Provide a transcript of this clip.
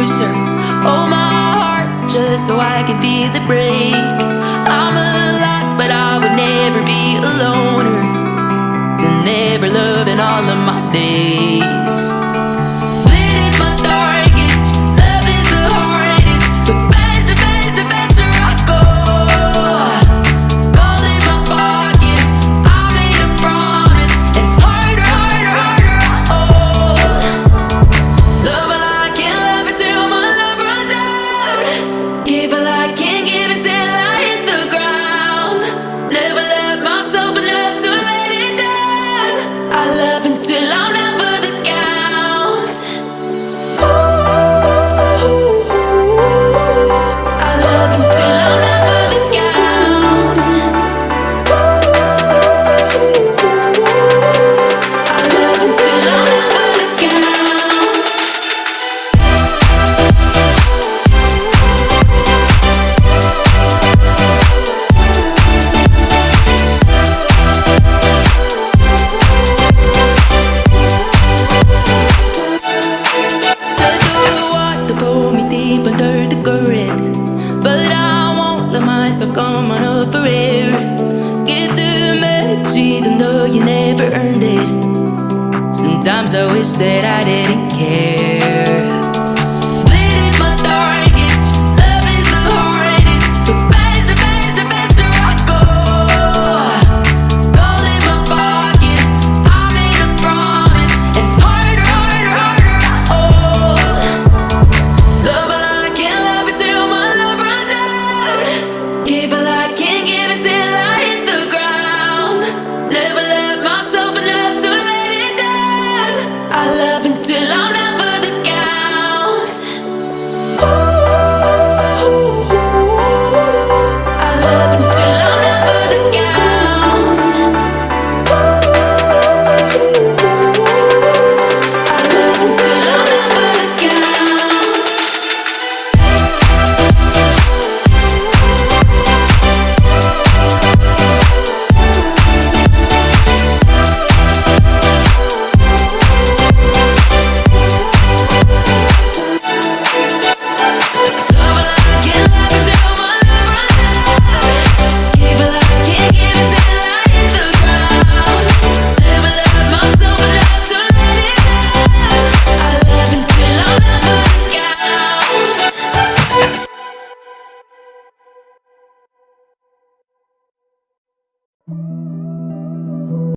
closer. Hold my heart just so I can feel it break. I'm a lot, but I would never be a loner. To never love in all of my days. Lit in my darkest, love is the hardest. But faster, faster, faster I go. Gold in my pocket, I made a promise. And harder, harder, harder I hold. Love while I can't love it till my love runs out. Give while I can't give it till I hit the ground. Never love myself enough to let it down. I love until I'm never the count. Ooh, I love until I'm never the count. Ooh, I love until I'm never the count. Let the water pull me deep under the current, but I won't let myself come on up for air. Give too much even though you never earned it. Sometimes I wish that I didn't care. Lit in my darkest, love is the hardest. But faster, faster, faster I go. Gold in my pocket, I made a promise. And harder, harder, harder I hold. Love while I can't love it till my love runs out. Give while I can't give it till I hit the ground. Never love myself enough to let it down. I love until I'm never the count. Ooh, I love until I'm never the count. I love until I'm never the count. Love while I can't love it till my love runs out. Give while I can't give it till I hit the ground. Never love myself enough to let it down. I love until I'm never the count.